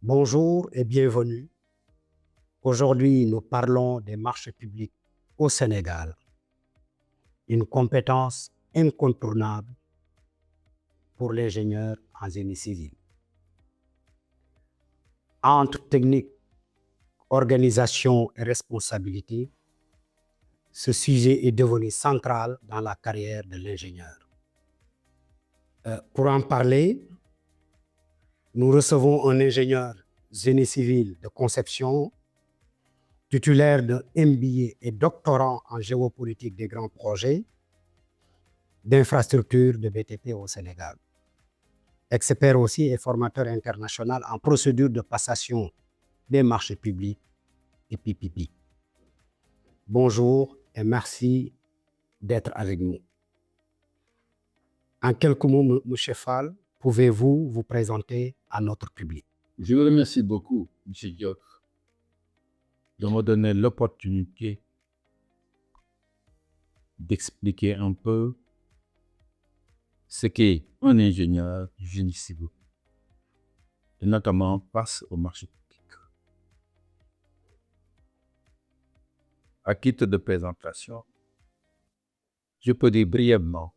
Bonjour et bienvenue. Aujourd'hui, nous parlons des marchés publics au Sénégal, une compétence incontournable pour l'ingénieur en génie civil. Entre technique, organisation et responsabilité, ce sujet est devenu central dans la carrière de l'ingénieur. Pour en parler, nous recevons un ingénieur génie civil de conception, titulaire d'un MBA et doctorant en géopolitique des grands projets d'infrastructures de BTP au Sénégal. Expert aussi et formateur international en procédure de passation des marchés publics et PPP. Bonjour et merci d'être avec nous. En quelques mots, M. Fall, pouvez-vous vous présenter à notre public? Je vous remercie beaucoup, M. Diop, de me donner l'opportunité d'expliquer un peu ce qu'est un ingénieur du génie civil, et notamment face au marché public. À titre de présentation, je peux dire brièvement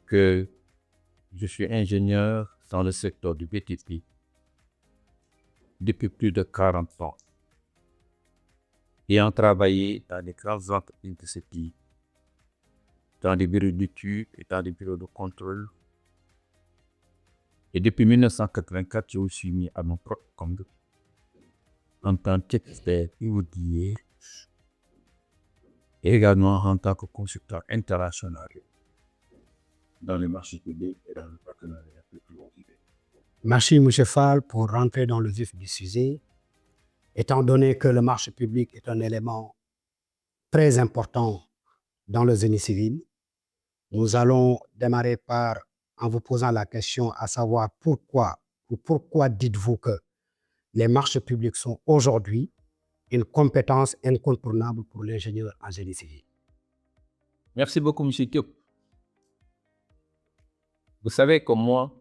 que je suis ingénieur dans le secteur du BTP depuis plus de 40 ans, ayant travaillé dans les grandes entreprises de ce pays, dans des bureaux d'études et dans des bureaux de contrôle. Et depuis 1984, je me suis mis à mon propre compte en tant qu'expert immobilier et également en tant que consultant international dans les marchés publics et dans le partenariat public-privé. Merci, M. Fall, pour rentrer dans le vif du sujet. Étant donné que le marché public est un élément très important dans le génie civil, nous allons démarrer en vous posant la question à savoir pourquoi dites-vous que les marchés publics sont aujourd'hui une compétence incontournable pour l'ingénieur en génie civil? Merci beaucoup, M. Diop. Vous savez comme moi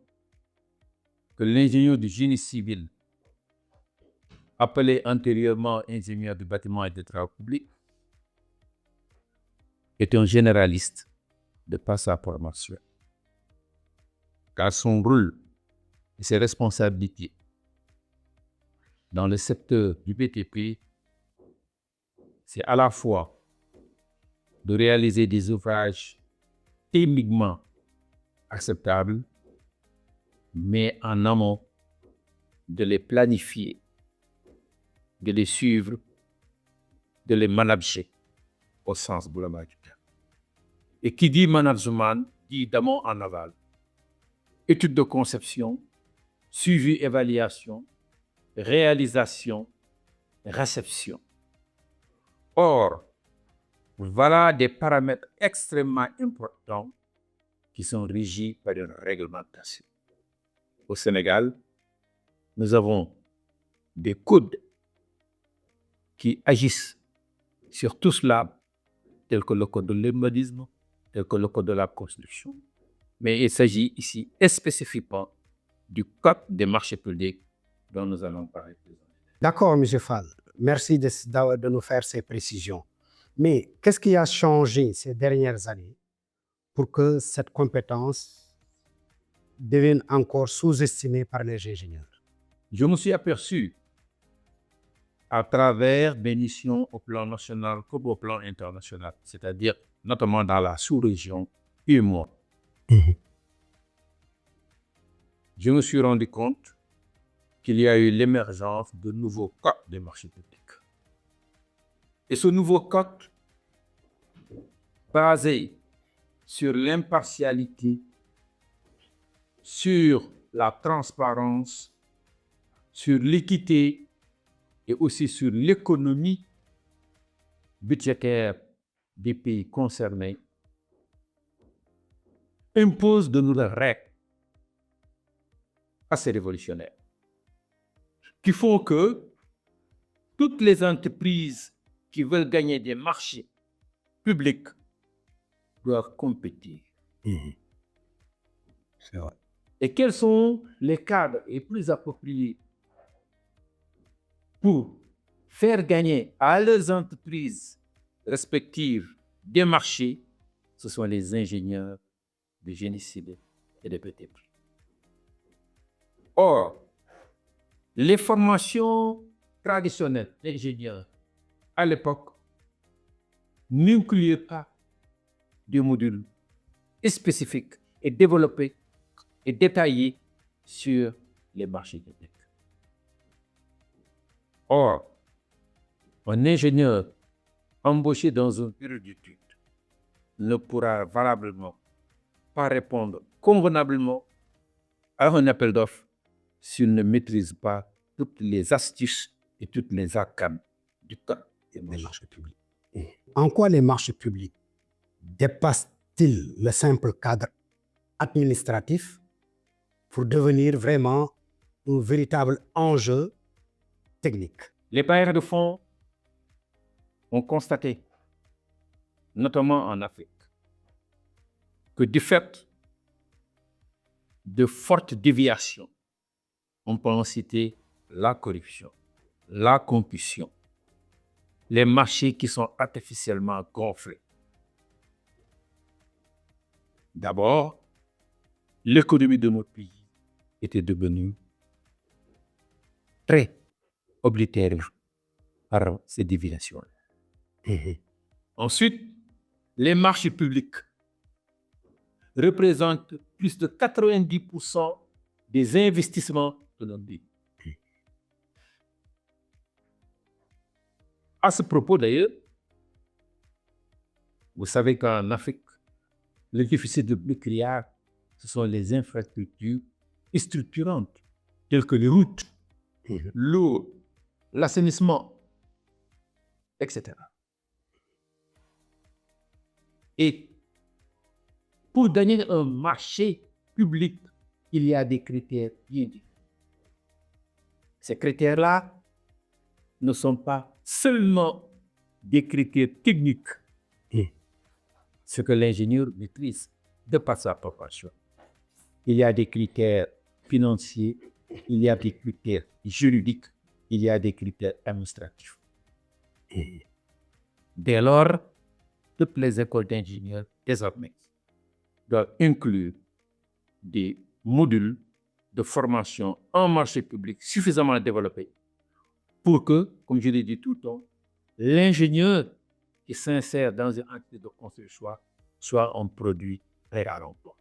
que l'ingénieur du génie civil, appelé antérieurement ingénieur du bâtiment et des travaux publics, est un généraliste de par sa formation, car son rôle et ses responsabilités dans le secteur du BTP, c'est à la fois de réaliser des ouvrages techniquement acceptables, mais en amont, de les planifier, de les suivre, de les manager au sens global du terme. Et qui dit management dit d'amont en aval. Étude de conception, suivi, évaluation, réalisation, réception. Or, voilà des paramètres extrêmement importants qui sont régis par une réglementation. Au Sénégal, nous avons des codes qui agissent sur tout cela, tels que le code de l'urbanisme, tel que le code de la construction. Mais il s'agit ici spécifiquement du code des marchés publics dont nous allons parler. D'accord, M. Fall. Merci de nous faire ces précisions. Mais qu'est-ce qui a changé ces dernières années pour que cette compétence devienne encore sous-estimée par les ingénieurs? Je me suis aperçu à travers mes missions au plan national comme au plan international, c'est-à-dire notamment dans la sous-région UEMOA. Je me suis rendu compte qu'il y a eu l'émergence de nouveaux codes des marchés publics. Et ce nouveau code, basé sur l'impartialité, sur la transparence, sur l'équité et aussi sur l'économie budgétaire des pays concernés, impose de nouvelles règles assez révolutionnaires qui font que toutes les entreprises qui veulent gagner des marchés publics doivent compétir. C'est vrai. et quels sont les cadres les plus appropriés pour faire gagner à leurs entreprises respectives des marchés, ce sont les ingénieurs de génie civil et de BTP. Or, les formations traditionnelles d'ingénieurs à l'époque n'incluaient pas de modules spécifiques et développés et détaillés sur les marchés techniques. Or, un ingénieur embauché dans un bureau d'études ne pourra valablement pas répondre convenablement à un appel d'offres s'il ne maîtrise pas toutes les astuces et toutes les arcanes du code des marchés publics. En quoi les marchés publics dépassent-ils le simple cadre administratif pour devenir vraiment un véritable enjeu technique? Les bailleurs de fonds ont constaté, notamment en Afrique, que du fait de fortes déviations, on peut en citer la corruption, la concussion, les marchés qui sont artificiellement gonflés. D'abord, l'économie de notre pays était devenue très oblitéraire par ces déviations-là. Ensuite, les marchés publics représentent plus de 90% des investissements de notre pays. À ce propos d'ailleurs, vous savez qu'en Afrique, le déficit de nucléaire, ce sont les infrastructures structurantes, telles que les routes, l'eau, l'assainissement, etc. Et pour gagner un marché public, il y a des critères bien définis. Ces critères-là ne sont pas seulement des critères techniques, ce que l'ingénieur maîtrise de par sa profession. Il y a des critères financiers, il y a des critères juridiques, il y a des critères administratifs. Dès lors, toutes les écoles d'ingénieurs, désormais, doivent inclure des modules de formation en marché public suffisamment développés pour que, comme je l'ai dit tout le temps, l'ingénieur qui s'insère dans une activité de construction soit un produit prêt à l'emploi,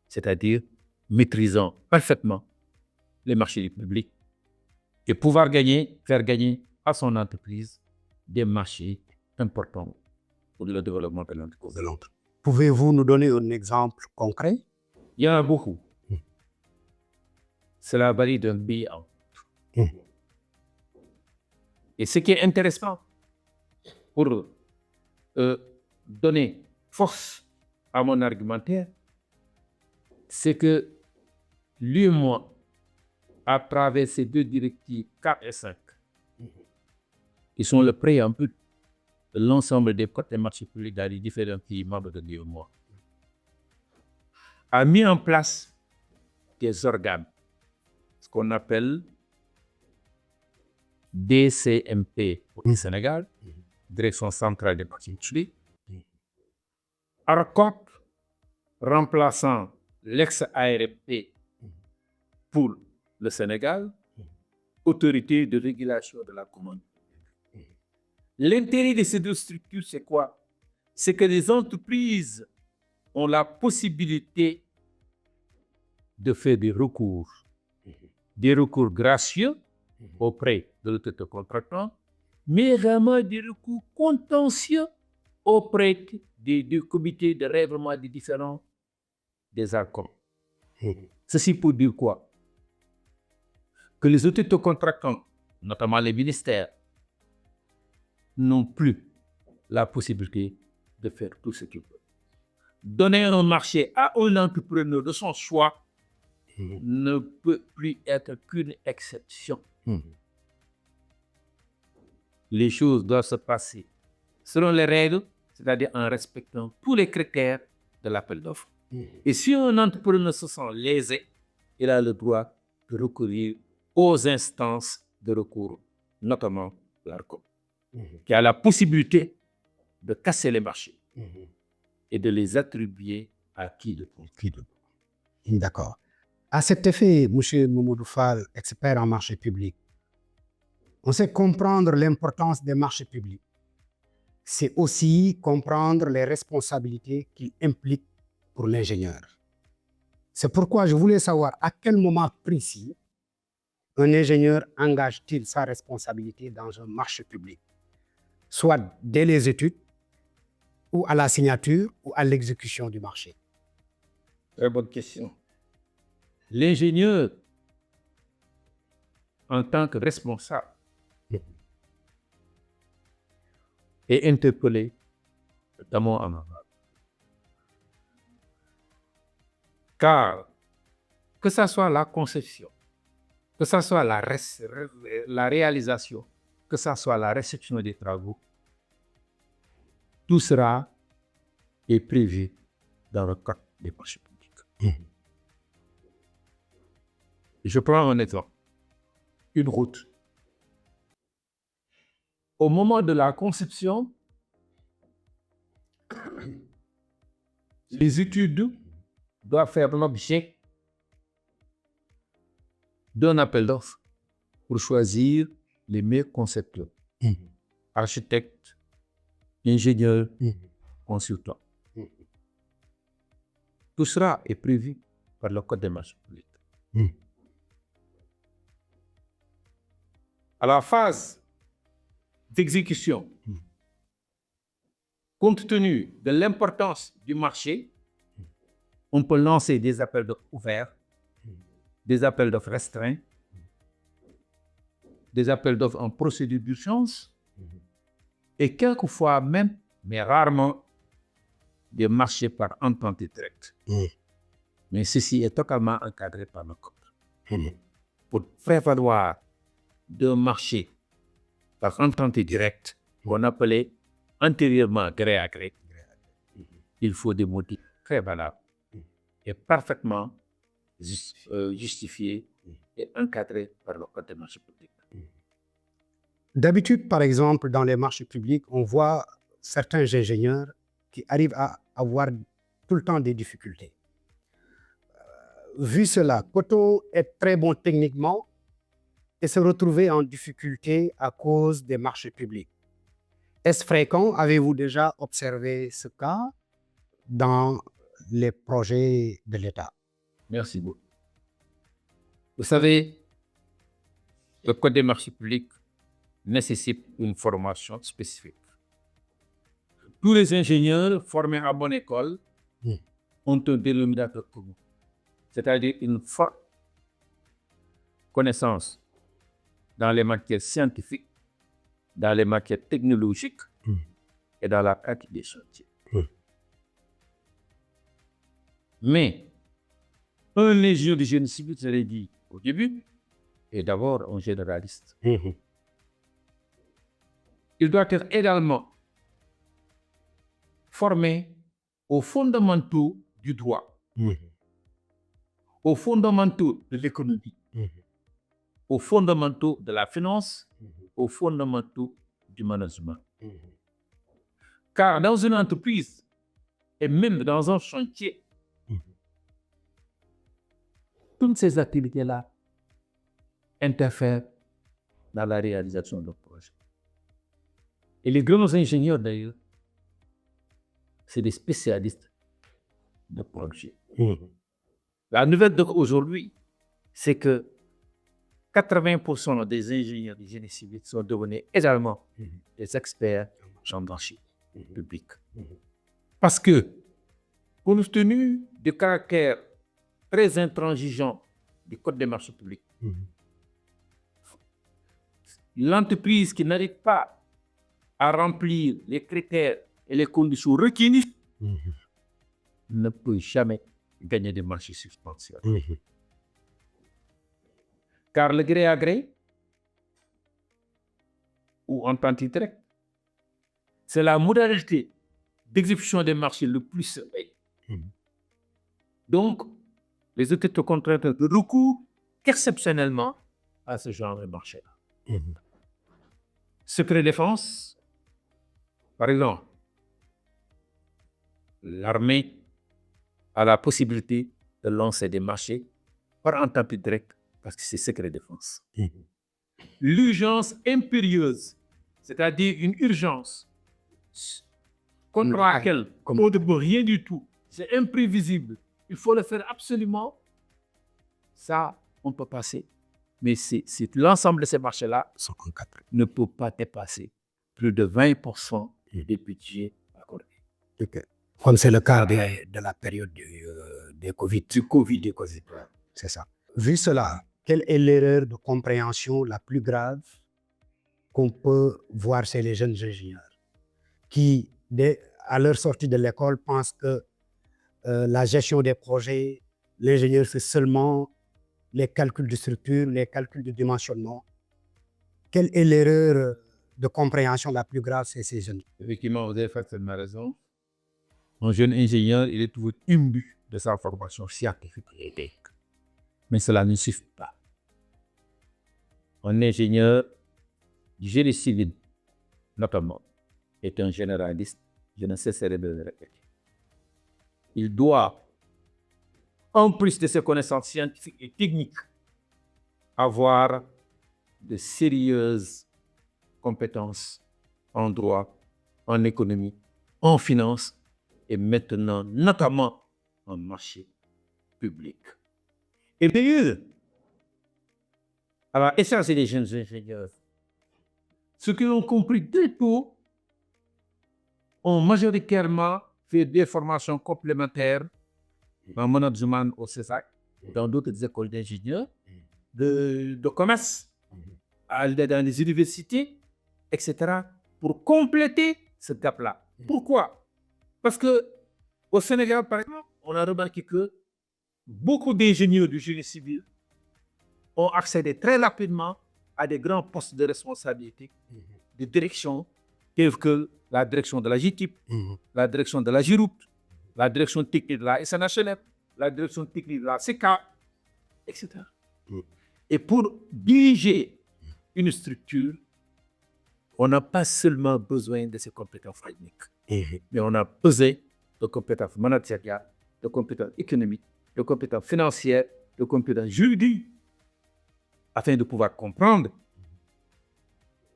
c'est-à-dire maîtrisant parfaitement les marchés publics et pouvoir faire gagner à son entreprise des marchés importants pour le développement de l'entreprise. Pouvez-vous nous donner un exemple concret? Il y en a beaucoup. Cela varie d'un pays à l'autre. Et ce qui est intéressant pour donner force à mon argumentaire, c'est que l'UEMOA, à travers ces deux directives 4 et 5, qui sont le préambule de l'ensemble des codes des marchés publics dans les différents pays membres de l'UEMOA, a mis en place des organes, ce qu'on appelle DCMP au Sénégal, Direction centrale des marchés publics, ARCOP, remplaçant l'ex-ARMP pour le Sénégal, Autorité de régulation de la commande. L'intérêt de ces deux structures, c'est quoi? C'est que les entreprises ont la possibilité de faire des recours gracieux auprès de l'autorité contractante, mais également des recours contentieux auprès du comité de règlement des différents des accords. Ceci pour dire quoi? Que les autorités contractantes, notamment les ministères, n'ont plus la possibilité de faire tout ce qu'ils veulent. Donner un marché à un entrepreneur de son choix ne peut plus être qu'une exception. Les choses doivent se passer selon les règles, c'est-à-dire en respectant tous les critères de l'appel d'offres. Et si un entrepreneur se sent lésé il a le droit de recourir aux instances de recours, notamment l'ARCOM, qui a la possibilité de casser les marchés et de les attribuer à qui de droit. D'accord. À cet effet, M. Mamadou Fall, expert en marché public, on sait comprendre l'importance des marchés publics. C'est aussi comprendre les responsabilités qu'ils impliquent pour l'ingénieur. C'est pourquoi je voulais savoir à quel moment précis un ingénieur engage-t-il sa responsabilité dans un marché public, soit dès les études, ou à la signature, ou à l'exécution du marché. Très bonne question. L'ingénieur, en tant que responsable, est interpellé d'amont en aval. Car, que ce soit la conception, que ce soit la réalisation, que ce soit la réception des travaux, tout sera est prévu dans le code des marchés publics. Je prends un exemple. Une route. Au moment de la conception, les études doivent faire l'objet d'un appel d'offres pour choisir les meilleurs concepteurs, architectes, ingénieurs, consultants. Tout cela est prévu par le Code des marchés publics. À la phase d'exécution, compte tenu de l'importance du marché, on peut lancer des appels d'offres ouverts, des appels d'offres restreints, des appels d'offres en procédure d'urgence, et quelquefois même, mais rarement, des marchés par entente directe. Mais ceci est totalement encadré par le Code. Pour faire valoir d'un marché par entente directe, qu'on appelait antérieurement gré à gré, il faut des motifs très valables et parfaitement justifiés et encadrés par le Code des marchés publics. D'habitude, par exemple, dans les marchés publics, on voit certains ingénieurs qui arrivent à avoir tout le temps des difficultés. Vu cela, peut-on être très bon techniquement et se retrouver en difficulté à cause des marchés publics? Est-ce fréquent? Avez-vous déjà observé ce cas dans les projets de l'État? Merci beaucoup. Vous savez, le Code des marchés publics nécessite une formation spécifique. Tous les ingénieurs formés à bonne école ont un dénominateur commun, c'est-à-dire une forte connaissance dans les matières scientifiques, dans les matières technologiques et dans la pratique des chantiers. Mais un ingénieur de génie civil, je l'ai dit au début, est d'abord un généraliste. Il doit être également formé aux fondamentaux du droit, aux fondamentaux de l'économie, aux fondamentaux de la finance, aux fondamentaux du management. Car dans une entreprise et même dans un chantier, toutes ces activités-là interfèrent dans la réalisation d'un projet. Et les grands ingénieurs, d'ailleurs, c'est des spécialistes de projet. La nouvelle d'aujourd'hui, c'est que 80% des ingénieurs du génie civil sont devenus également des experts en marché public. Parce que, compte tenu du caractère très intransigeant du Code des marchés publics, l'entreprise qui n'arrive pas à remplir les critères et les conditions requises ne peut jamais gagner des marchés substantiels. Car le gré à gré ou entente directe, c'est la modalité d'exécution des marchés le plus simple. Donc, les autorités de contrainte de recours exceptionnellement à ce genre de marché-là. Secret défense, par exemple, l'armée a la possibilité de lancer des marchés par entente directe parce que c'est secret défense. L'urgence impérieuse, c'est-à-dire une urgence contre laquelle on ne peut rien du tout, c'est imprévisible, il faut le faire absolument, ça, on peut passer. Mais c'est l'ensemble de ces marchés-là ne peut pas dépasser plus de 20% des budgets accordés. Okay. Comme c'est le cas de la période du Covid. C'est ça. Vu cela, quelle est l'erreur de compréhension la plus grave qu'on peut voir chez les jeunes ingénieurs qui, à leur sortie de l'école, pensent que la gestion des projets, l'ingénieur, c'est seulement les calculs de structure, les calculs de dimensionnement. Quelle est l'erreur de compréhension la plus grave chez ces jeunes? Effectivement, vous avez parfaitement raison. Un jeune ingénieur, il est toujours imbu de sa formation scientifique et technique. Mais cela ne suffit pas. Un ingénieur du génie civil, notamment, est un généraliste, je ne cesserai de le répéter. Il doit, en plus de ses connaissances scientifiques et techniques, avoir de sérieuses compétences en droit, en économie, en finance et maintenant, notamment, en marché public. Et d'ailleurs, alors, essentiel des jeunes ingénieurs, ceux qui ont compris très tôt ont majoritairement fait des formations complémentaires en management au CESAC, dans d'autres écoles d'ingénieurs, de commerce, dans les universités, etc., pour compléter ce gap-là. Pourquoi? Parce qu'au Sénégal, par exemple, on a remarqué que beaucoup d'ingénieurs du génie civil ont accédé très rapidement à des grands postes de responsabilité, de direction, tels que la direction de la GTIP, la direction de la GIROUP, la direction technique de la SNHLM, la direction technique de la CK, etc. Et pour diriger une structure, on n'a pas seulement besoin de ces compétences techniques, mais on a besoin de compétences managériales, de compétences économiques, de compétences financières, de compétences juridiques, afin de pouvoir comprendre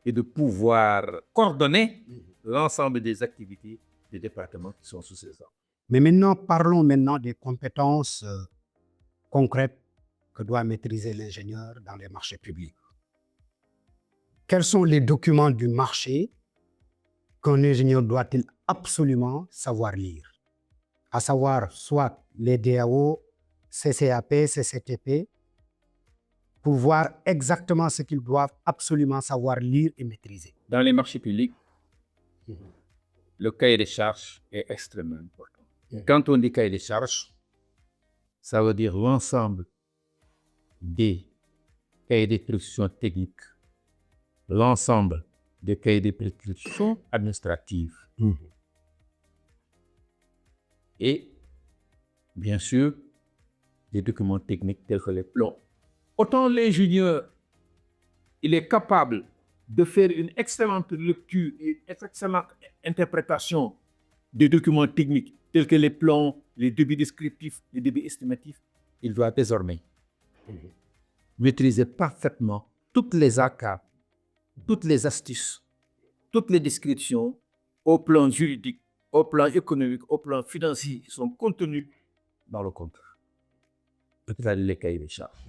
et de pouvoir coordonner l'ensemble des activités des départements qui sont sous ces ordres. Mais maintenant, parlons maintenant des compétences concrètes que doit maîtriser l'ingénieur dans les marchés publics. Quels sont les documents du marché qu'un ingénieur doit-il absolument savoir lire? À savoir, soit les DAO, CCAP, CCTP, pour voir exactement ce qu'ils doivent absolument savoir lire et maîtriser. Dans les marchés publics, le cahier des charges est extrêmement important. Quand on dit cahier des charges, ça veut dire l'ensemble des cahiers de prescriptions techniques, l'ensemble des cahiers de prescriptions administratives. Et, bien sûr, des documents techniques tels que les plans. Autant l'ingénieur, il est capable de faire une excellente lecture et une excellente interprétation des documents techniques tels que les plans, les devis descriptifs, les devis estimatifs. Il doit désormais maîtriser parfaitement toutes les ACA, toutes les astuces, toutes les descriptions au plan juridique, au plan économique, au plan financier, sont contenues dans le contrat. C'est-à-dire les cahiers des charges.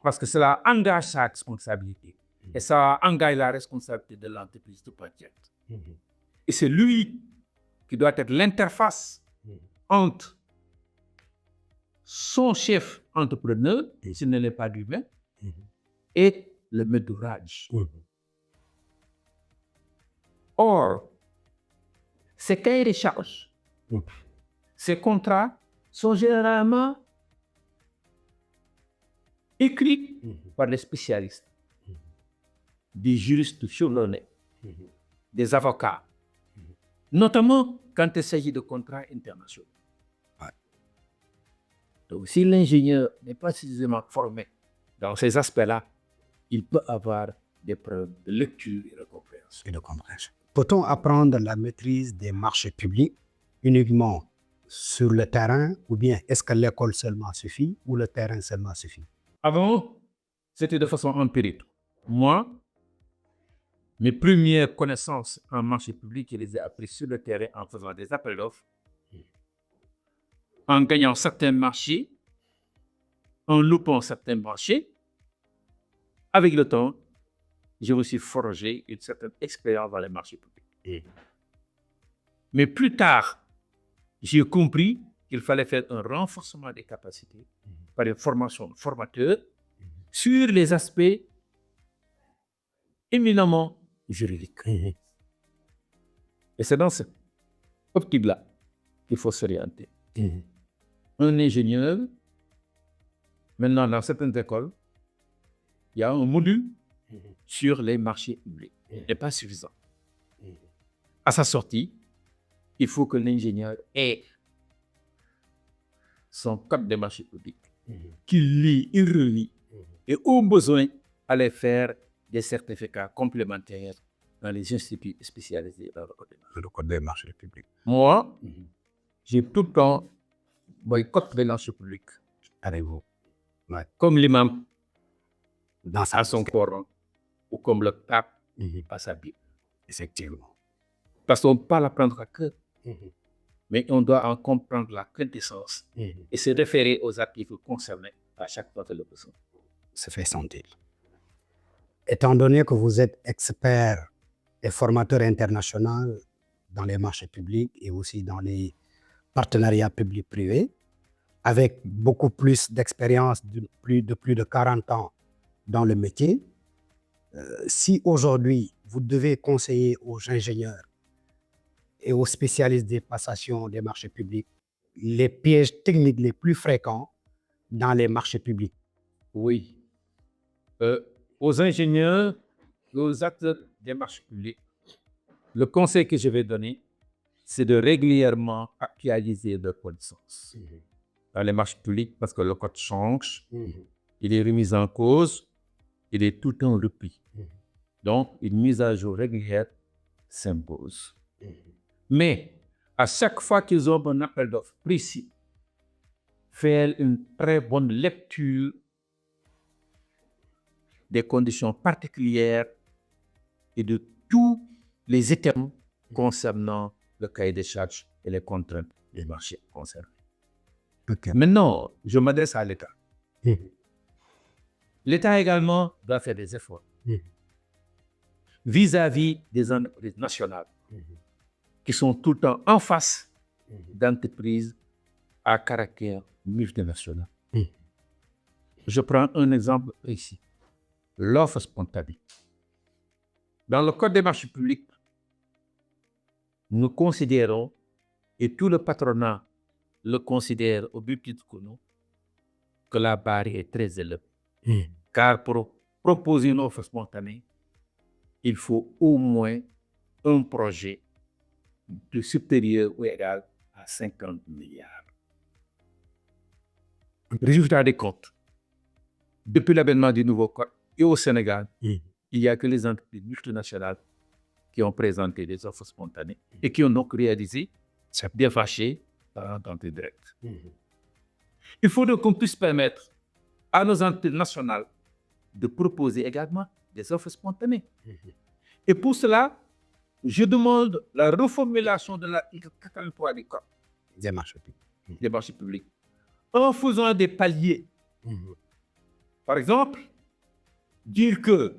Parce que cela engage sa responsabilité. Et ça engage la responsabilité de l'entreprise tout entière. Et c'est lui qui doit être l'interface entre son chef entrepreneur, s'il ne l'est pas lui-même, et le maître d'ouvrage. Or, ces cahiers des charges, ces contrats sont généralement écrits par des spécialistes, des juristes surnommés, des avocats, notamment quand il s'agit de contrats internationaux. Donc, si l'ingénieur n'est pas suffisamment formé dans ces aspects-là, il peut avoir des problèmes de lecture et de compréhension. Et de compréhension. Peut-on apprendre la maîtrise des marchés publics uniquement sur le terrain ou bien est-ce que l'école seulement suffit ou le terrain seulement suffit? Avant, c'était de façon empirique. Moi, mes premières connaissances en marché public, je les ai apprises sur le terrain en faisant des appels d'offres, en gagnant certains marchés, en loupant certains marchés. Avec le temps, je me suis forgé une certaine expérience dans les marchés publics. Mais plus tard, j'ai compris qu'il fallait faire un renforcement des capacités par une formation de formateurs sur les aspects éminemment juridiques. Et c'est dans cette optique-là qu'il faut s'orienter. Un ingénieur, maintenant dans certaines écoles, il y a un module sur les marchés publics. Il n'est pas suffisant. À sa sortie, il faut que l'ingénieur ait son code des marchés publics, qu'il lit, il relit, et au besoin, aller faire des certificats complémentaires dans les instituts spécialisés dans le code des marchés publics. Moi, j'ai tout le temps boycotté les marchés publics. Avec vous. Ouais. Comme l'imam Dans à son Coran, ou comme le pape à sa Bible. Effectivement. Parce qu'on ne peut pas l'apprendre à cœur, mais on doit en comprendre la quintessence et se référer aux articles concernés à chaque fois que le besoin se fait sentir. Étant donné que vous êtes expert et formateur international dans les marchés publics et aussi dans les partenariats publics-privés, avec beaucoup plus d'expérience de plus de 40 ans dans le métier, si aujourd'hui vous devez conseiller aux ingénieurs et aux spécialistes des passations des marchés publics les pièges techniques les plus fréquents dans les marchés publics. Oui. Aux ingénieurs et aux acteurs des marchés publics, le conseil que je vais donner, c'est de régulièrement actualiser leurs connaissances dans les marchés publics parce que le code change, il est remis en cause, il est tout le temps repris. Donc, une mise à jour régulière s'impose. Mais, à chaque fois qu'ils ont un appel d'offres précis, faire une très bonne lecture des conditions particulières et de tous les items concernant le cahier des charges et les contraintes des marchés concernés. Okay. Maintenant, je m'adresse à l'État. L'État également doit faire des efforts vis-à-vis des entreprises nationales qui sont tout le temps en face d'entreprises à caractère multinational. Je prends un exemple ici. L'offre spontanée. Dans le Code des marchés publics, nous considérons, et tout le patronat le considère au but titre que nous, que la barre est très élevée. Car pour proposer une offre spontanée, il faut au moins un projet de supérieur ou égal à 50 milliards. Résultat des comptes. Depuis l'avènement du nouveau code et au Sénégal, il n'y a que les entreprises multinationales qui ont présenté des offres spontanées et qui ont donc réalisé des marchés par entente directe. Il faudrait qu'on puisse permettre à nos entreprises nationales de proposer également des offres spontanées. Et pour cela, je demande la reformulation de l'article 83 du Code des marchés publics en faisant des paliers. Par exemple, dire que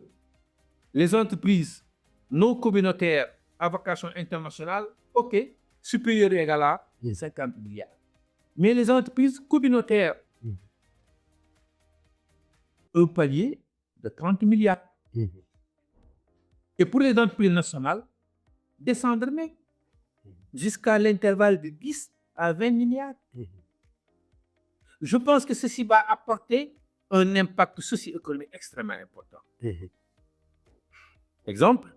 les entreprises non communautaires à vocation internationale, OK, supérieures ou égales à 50 milliards. Mais les entreprises communautaires, un palier de 30 milliards. Et pour les entreprises nationales, descendre jusqu'à l'intervalle de 10 à 20 milliards. Je pense que ceci va apporter un impact socio-économique extrêmement important. Exemple,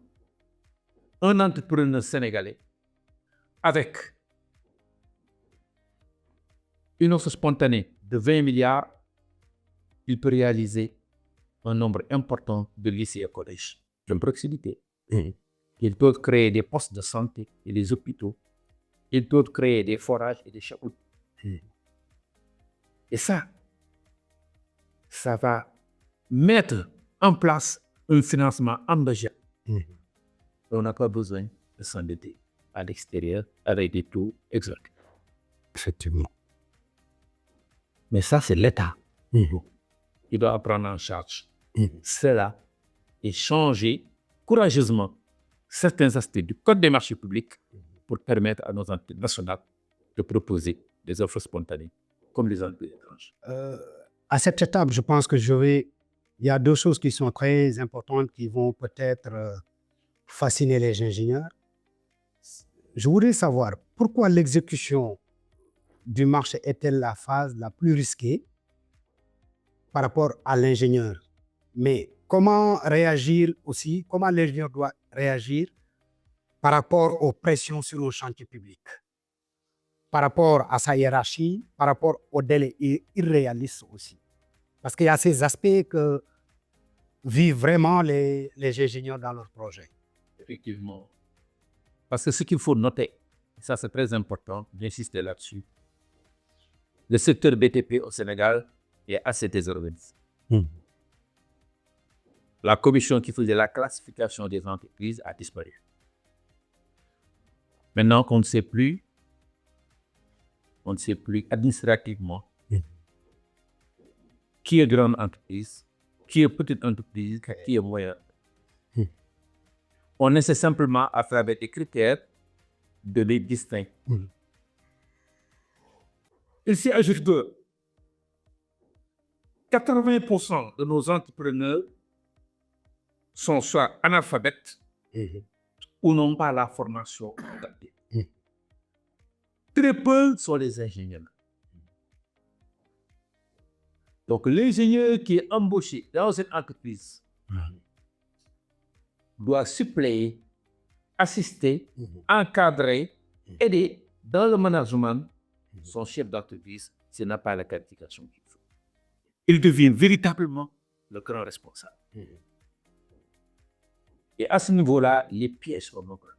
un entrepreneur sénégalais avec une offre spontanée de 20 milliards, il peut réaliser un nombre important de lycées et collèges de proximité. Il peut créer des postes de santé et des hôpitaux. Il peut créer des forages et des chapelles. Et ça va mettre en place un financement endogène. On n'a pas besoin de s'endetter à l'extérieur avec des taux exorbitants. Effectivement. Mais ça, c'est l'État. Il doit prendre en charge cela et changer courageusement certains aspects du Code des marchés publics pour permettre à nos entreprises nationales de proposer des offres spontanées comme les entreprises étrangères. À cette étape, je pense que il y a deux choses qui sont très importantes qui vont peut-être fasciner les ingénieurs. Je voudrais savoir pourquoi l'exécution du marché est-elle la phase la plus risquée par rapport à l'ingénieur. Mais comment réagir aussi, comment l'ingénieur doit réagir par rapport aux pressions sur le chantier public, par rapport à sa hiérarchie, par rapport aux délais irréalistes aussi. Parce qu'il y a ces aspects que vivent vraiment les ingénieurs dans leurs projets. Effectivement. Parce que ce qu'il faut noter, et ça c'est très important, d'insister là-dessus, le secteur BTP au Sénégal est assez désorganisé. La commission qui faisait la classification des entreprises a disparu. Maintenant qu'on ne sait plus administrativement qui est grande entreprise, qui est petite entreprise, qui est moyenne. On essaie simplement à travers des critères de les distinguer. Il s'y ajoute que 80% de nos entrepreneurs sont soit analphabètes ou n'ont pas la formation adaptée. Très peu sont les ingénieurs. Donc, l'ingénieur qui est embauché dans cette entreprise doit suppléer, assister, encadrer, aider dans le management son chef d'entreprise s'il n'a pas la qualification qu'il faut. Il devient véritablement le grand responsable. Et à ce niveau-là, les pièges sont nombreux.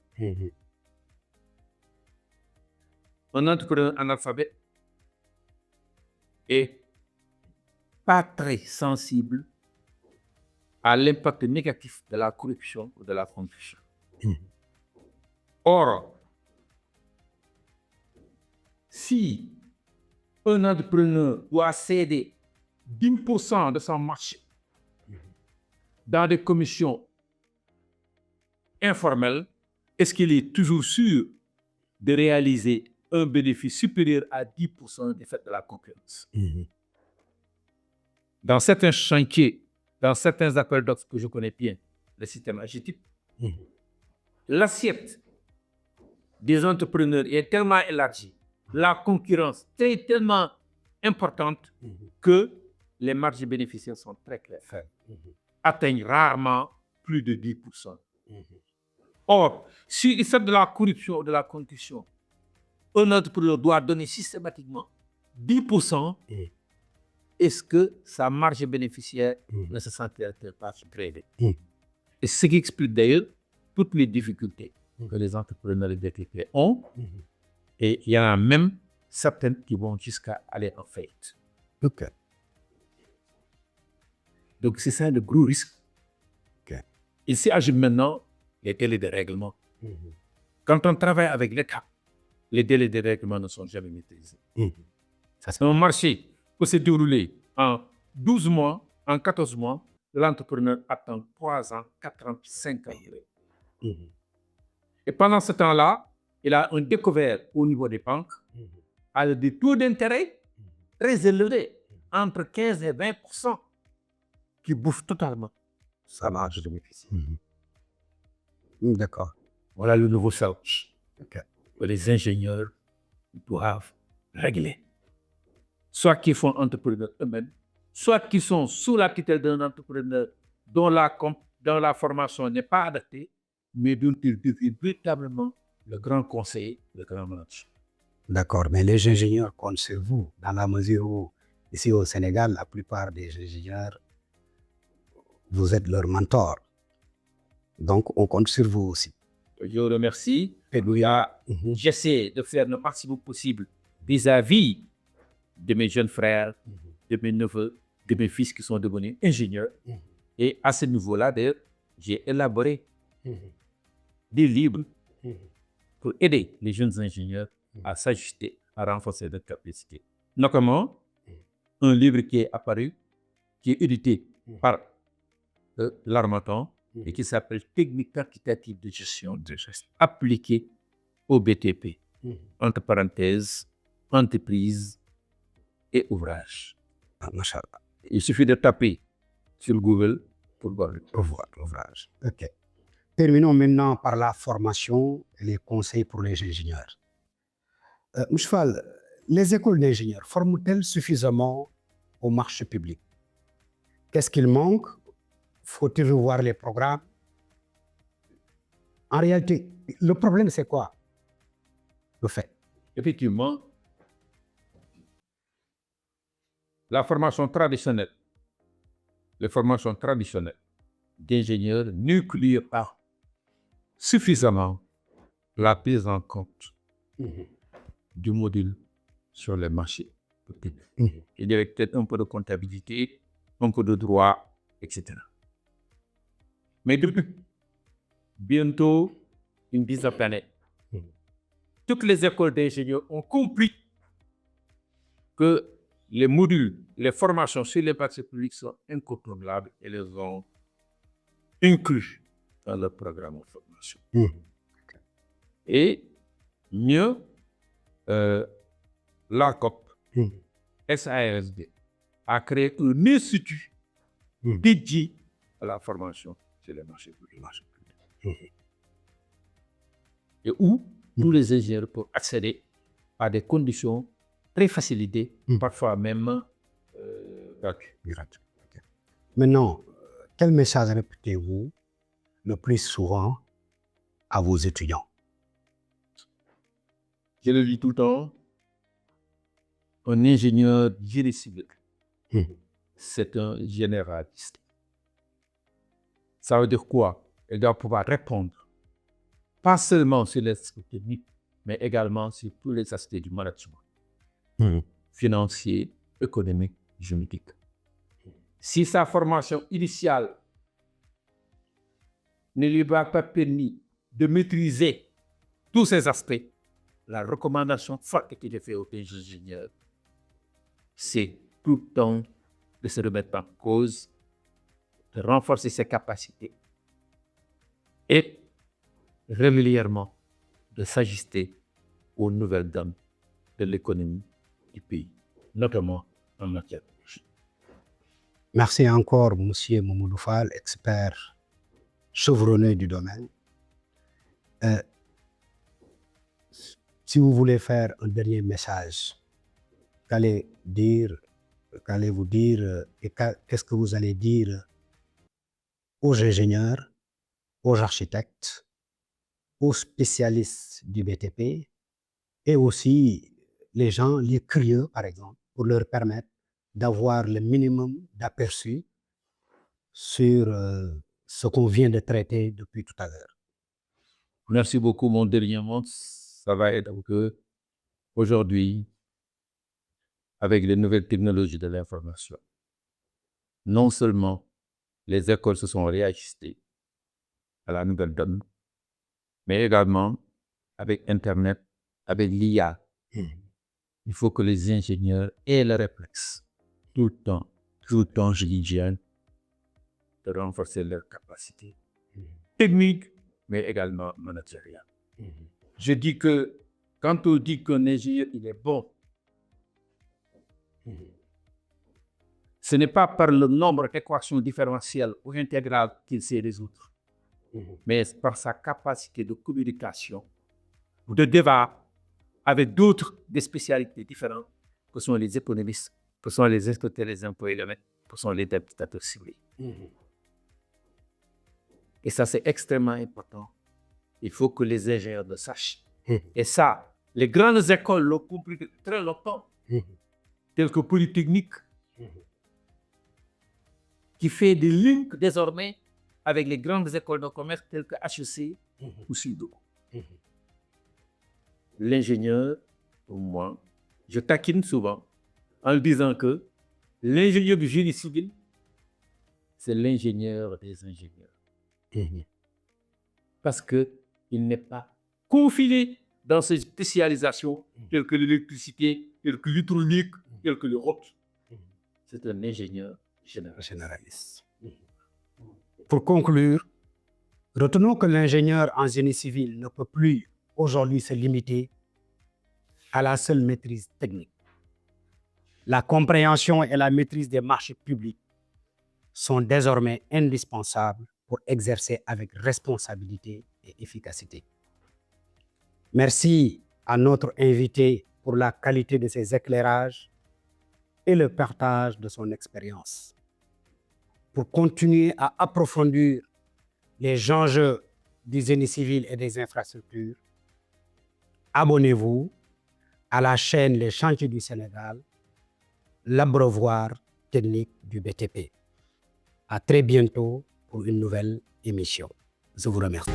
Un entrepreneur analphabète est pas très sensible à l'impact négatif de la corruption ou de la corruption. Or, si un entrepreneur doit céder 10% de son marché dans des commissions informelles, est-ce qu'il est toujours sûr de réaliser un bénéfice supérieur à 10% des faits de la concurrence? Dans certains chantiers, dans certains appels d'offres que je connais bien, le système AGETIP, l'assiette des entrepreneurs est tellement élargie, la concurrence est tellement importante que les marges bénéficiaires sont très claires, atteignent rarement plus de 10%. Or, s'il fait de la corruption ou de la concussion, un entrepreneur doit donner systématiquement 10%, est-ce que sa marge bénéficiaire ne se sentirait pas prélevée? Et ce qui explique d'ailleurs toutes les difficultés que les entrepreneurs de BTP ont, et il y en a même certaines qui vont jusqu'à aller en faillite. Donc c'est ça le gros risque. Il s'agit maintenant des délais de règlement. Quand on travaille avec l'État, les délais de règlement ne sont jamais maîtrisés. Un marché peut se dérouler en 12 mois, en 14 mois, l'entrepreneur attend 3 ans, 4 ans, 5 ans. Et pendant ce temps-là, il a un découvert au niveau des banques à des taux d'intérêt très élevés, entre 15 et 20%, qui bouffent totalement sa marge de bénéfice. D'accord. Voilà le nouveau challenge que les ingénieurs doivent régler. Soit qu'ils font entrepreneur eux-mêmes, soit qu'ils sont sous la tutelle d'un entrepreneur dont la formation n'est pas adaptée, mais dont ils deviennent véritablement le grand conseiller, le grand manager. D'accord, mais les ingénieurs comptent sur vous dans la mesure où Ici au Sénégal, la plupart des ingénieurs, vous êtes leur mentor. Donc, on compte sur vous aussi. Je vous remercie. Pedouya. J'essaie de faire le maximum possible vis-à-vis de mes jeunes frères, de mes neveux, de mes fils qui sont devenus ingénieurs. Et à ce niveau-là, d'ailleurs, j'ai élaboré des livres pour aider les jeunes ingénieurs à s'ajuster, à renforcer leur capacité. Notamment, un livre qui est apparu, qui est édité par l'Harmattan et qui s'appelle Technique quantitative de gestion appliquée au BTP, entre parenthèses, entreprise et ouvrage. Ah, machallah. Il suffit de taper sur Google pour voir l'ouvrage. OK. Terminons maintenant par la formation et les conseils pour les ingénieurs. Monsieur Fall, les écoles d'ingénieurs forment-elles suffisamment au marché public? Qu'est-ce qu'il manque? Faut-il revoir les programmes? En réalité, le problème, c'est quoi? Le fait. Effectivement, la formation traditionnelle, les formations traditionnelles d'ingénieurs n'incluent pas suffisamment la prise en compte du module sur les marchés. Il y avait peut-être un peu de comptabilité, un peu de droit, etc. Mais depuis bientôt une dizaine d'années, toutes les écoles d'ingénieurs ont compris que les modules, les formations sur les marchés publics sont incontournables et les ont inclus dans leur programme de formation. Et mieux, l'ARCOP, SARSD, a créé un institut dédié à la formation sur les marchés publics. Et où tous les ingénieurs peuvent accéder à des conditions très facilitées, parfois même gratuites. Maintenant, quel message répétez-vous le plus souvent à vos étudiants? Je le dis tout le temps, un ingénieur génie civil, c'est un généraliste. Ça veut dire quoi? Il doit pouvoir répondre, pas seulement sur les aspects techniques, mais également sur tous les aspects du management, financier, économique, juridique. Si sa formation initiale ne lui a pas permis de maîtriser tous ces aspects, la recommandation forte que j'ai faite aux ingénieurs, c'est tout le temps de se remettre en cause, de renforcer ses capacités et régulièrement de s'ajuster aux nouvelles donnes de l'économie du pays, notamment en matière de marché. Merci encore, Monsieur Mamadou Fall, expert chevronné du domaine. Si vous voulez faire un dernier message, qu'allez-vous dire et qu'est-ce que vous allez dire aux ingénieurs, aux architectes, aux spécialistes du BTP et aussi les gens, les curieux par exemple, pour leur permettre d'avoir le minimum d'aperçu sur ce qu'on vient de traiter depuis tout à l'heure. Merci beaucoup. Mon dernier mot, ça va être que aujourd'hui, avec les nouvelles technologies de l'information, non seulement les écoles se sont réajustées à la nouvelle donne, mais également avec Internet, avec l'IA. Il faut que les ingénieurs aient le réflexe, tout le temps, je dis bien, de renforcer leurs capacités techniques, mais également managériales. Je dis que quand on dit qu'un ingénieur, il est bon, ce n'est pas par le nombre d'équations différentielles ou intégrales qu'il sait résoudre, mais par sa capacité de communication, de débat avec d'autres des spécialités différentes, que sont les économistes, que sont les inspecteurs des impôts et domaines, que sont les députateurs civils. Et ça, c'est extrêmement important. Il faut que les ingénieurs le sachent. Et ça, les grandes écoles l'ont compris depuis très longtemps. tels que Polytechnique, qui fait des links désormais avec les grandes écoles de commerce telles que HEC ou SUDO. L'ingénieur, pour moi, je taquine souvent en lui disant que l'ingénieur du génie civil, c'est l'ingénieur des ingénieurs. Parce qu'il n'est pas confiné dans ces spécialisations telles que l'électricité, telles que l'hydraulique, telles que le roc. C'est un ingénieur généraliste. Pour conclure, retenons que l'ingénieur en génie civil ne peut plus aujourd'hui se limiter à la seule maîtrise technique. La compréhension et la maîtrise des marchés publics sont désormais indispensables pour exercer avec responsabilité et efficacité. Merci à notre invité pour la qualité de ses éclairages et le partage de son expérience. Pour continuer à approfondir les enjeux du génie civil et des infrastructures, abonnez-vous à la chaîne Les Chantiers du Sénégal, l'abreuvoir technique du BTP. À très bientôt pour une nouvelle émission. Je vous remercie.